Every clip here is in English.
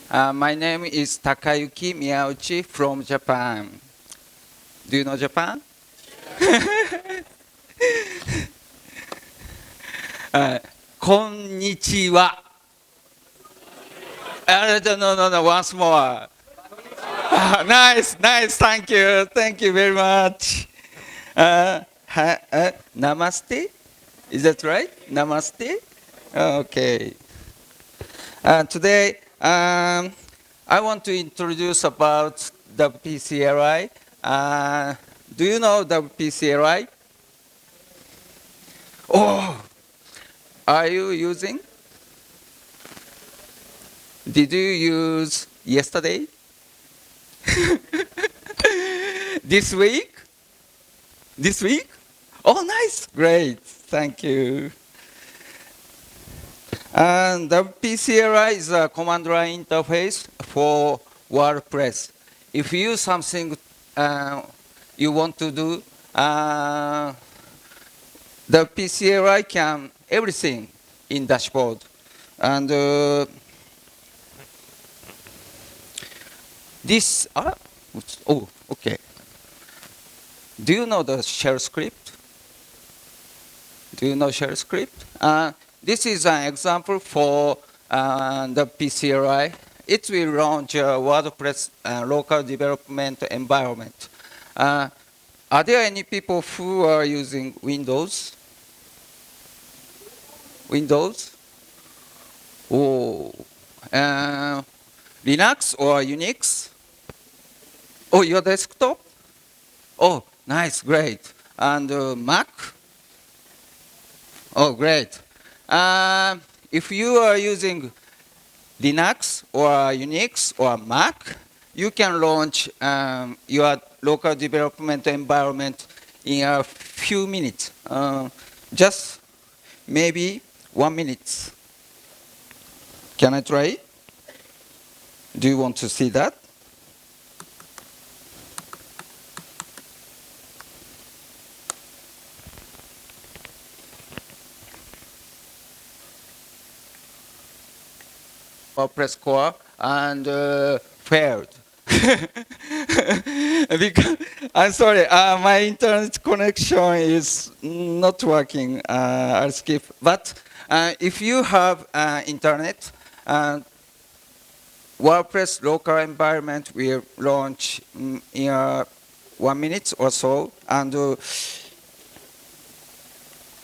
My name is Takayuki Miyauchi from Japan. Do you know Japan? こんにちは。No, no, no, once more. Nice, nice, thank you very much. Namaste? Is that right? Namaste? Okay. Today, I want to introduce about WP-CLI. Do you know WP-CLI? Oh, are you using? Did you use yesterday? This week? This week? Oh, nice. Great. Thank you. And WP-CLI is a command line interface for WordPress. If you something you want to do, WP-CLI can everything in dashboard. And this, oh, okay. Do you know the shell script? Do you know shell script? This is an example for the WP-CLI. It will launch a WordPress local development environment. Are there any people who are using Windows? Windows? Oh. Linux or Unix? Oh, your desktop? Oh, nice, great. And Mac? Oh, great. If you are using Linux or Unix or Mac, you can launch your local development environment in a few minutes. Just maybe 1 minute. Can I try? Do you want to see that? WordPress core and failed. Because, I'm sorry, my internet connection is not working. I'll skip. But if you have internet, WordPress local environment will launch in 1 minute or so, and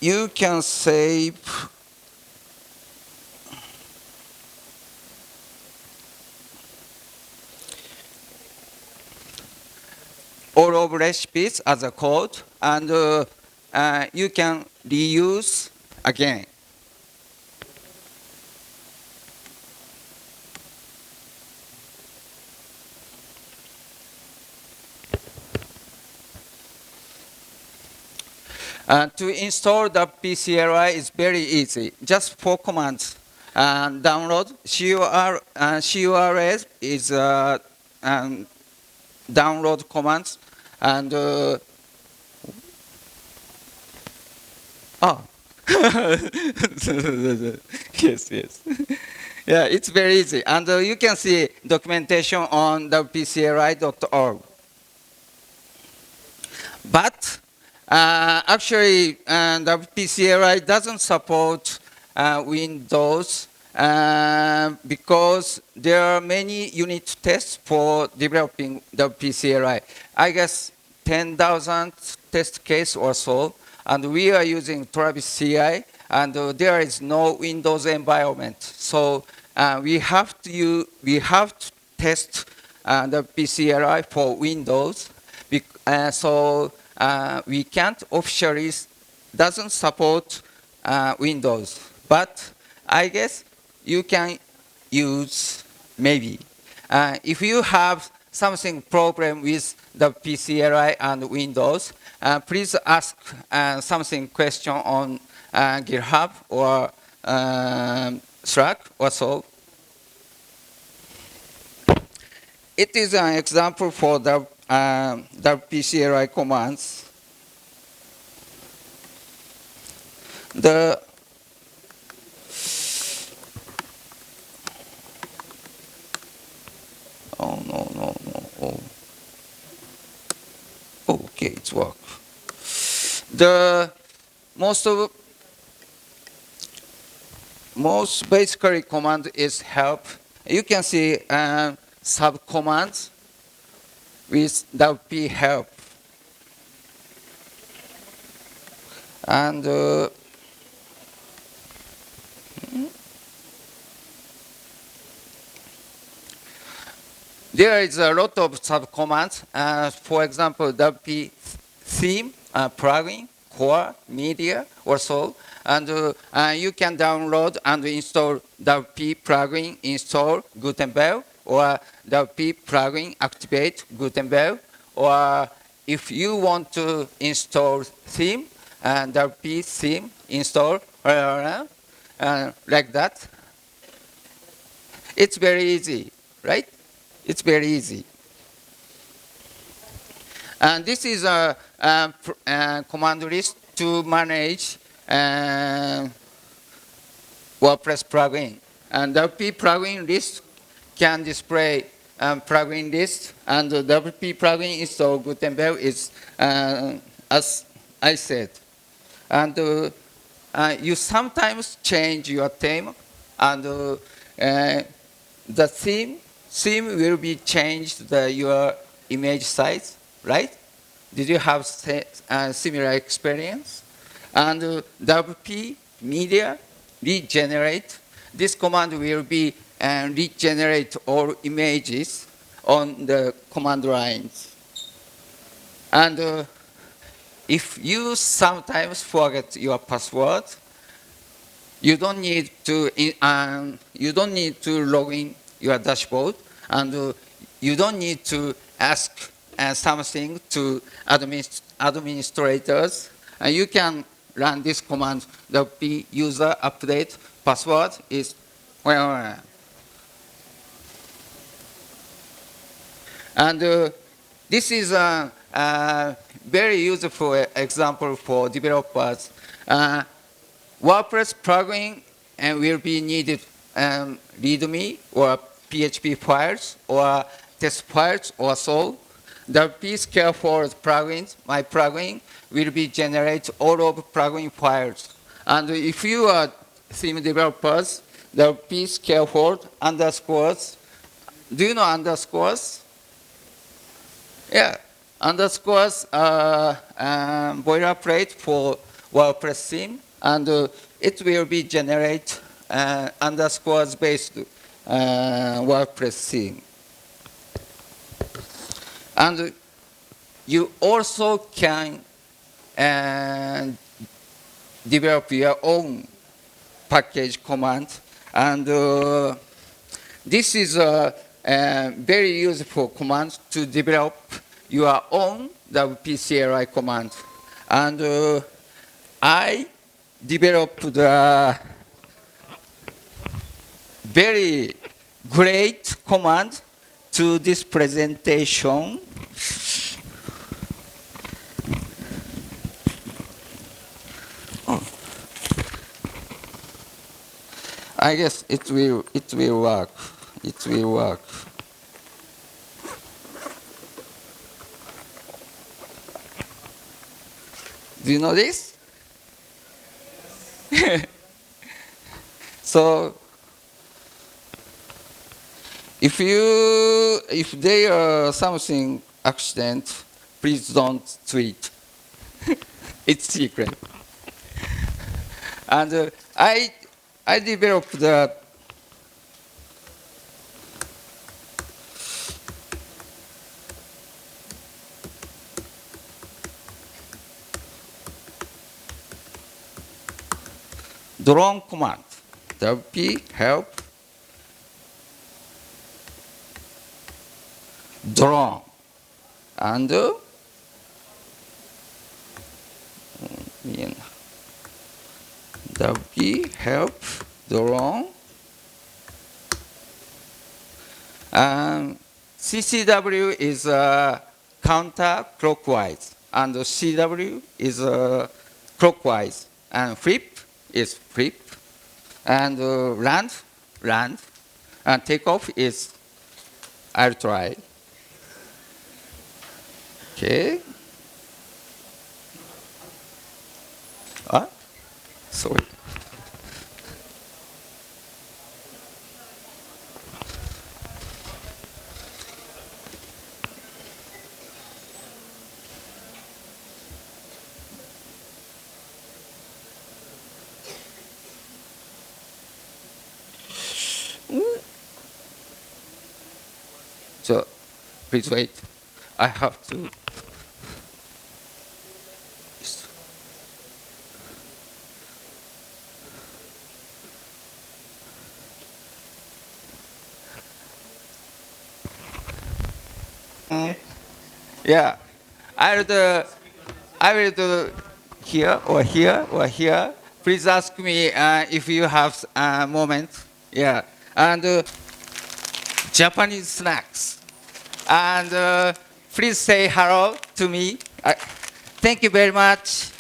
you can save all of recipes as a code, and you can reuse again. To install the WP-CLI is very easy. Just 4 commands. Download CURL is download commands, and yes, yes. Yeah, it's very easy. And you can see documentation on WP-CLI.org. But actually, WP-CLI doesn't support Windows because there are many unit tests for developing WP-CLI. I guess 10,000 test case or so, and we are using Travis CI, and there is no Windows environment. So we have to test the WP-CLI for Windows. So we can't officially doesn't support Windows, but I guess you can use maybe. If you have something problem with the WP-CLI and Windows, please ask something question on GitHub or Slack or so. It is an example for the WP-CLI commands. Okay, it's work. The most of most basically command is help. You can see sub commands with WP help. And there is a lot of sub commands. For example, WP theme, plugin, core, media, or so. And you can download and install WP plugin, install Gutenberg, or WP plugin, activate Gutenberg. Or if you want to install theme, WP theme, install, like that. It's very easy, right? It's very easy. And this is a command list to manage WordPress plugin. And WP plugin list can display plugin list, and the WP plugin install Gutenberg is, as I said. And you sometimes change your theme, and the theme will be changed your image size, right? Did you have similar experience? And WP media regenerate. This command will be regenerate all images on the command lines. And if you sometimes forget your password, you don't need to log in your dashboard, and you don't need to ask something to administrators. And you can run this command, WP user update password is and this is a very useful example for developers. WordPress plugin will be needed README or PHP files or test files or so. WP-CLI for plugins, my plugin, will be generate all of plugin files. And if you are theme developers, WP-CLI for underscores. Do you know underscores? Yeah, underscores are boilerplate for WordPress theme, and it will be generate underscores based WordPress theme. And you also can develop your own package command, and this is a very useful command to develop your own WP-CLI command. And I developed a very great command to this presentation. I guess it will work. It will work. Do you know this? So if there are something accident, please don't tweet. It's secret. And I developed the drone command. WP help drone, and WP help drone, and CCW is counterclockwise, and CW is clockwise, and flip is flip, and land, and takeoff is I'll try. Okay. Ah, sorry. So, please wait. I have to. Yeah, I will do here or here or here. Please ask me if you have a moment. Yeah, and Japanese snacks. And please say hello to me. Thank you very much.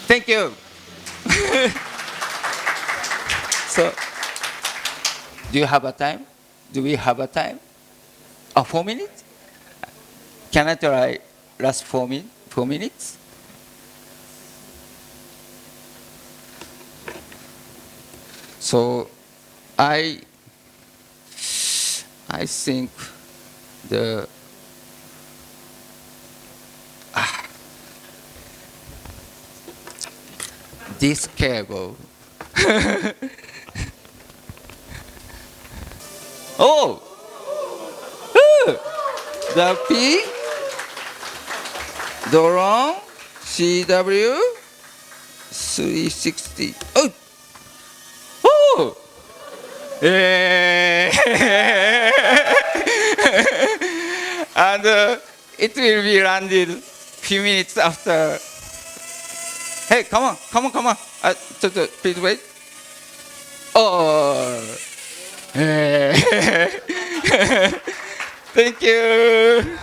Thank you. So, do you have a time? Do we have a time? 4 minutes? Can I try last 4 minutes? 4 minutes? So, I think the this cable. Oh, the P, Drone, CW, 360. Oh, oh. Eh. And it will be landed few minutes after. Hey, come on, come on, come on. Please wait. Oh. Thank you.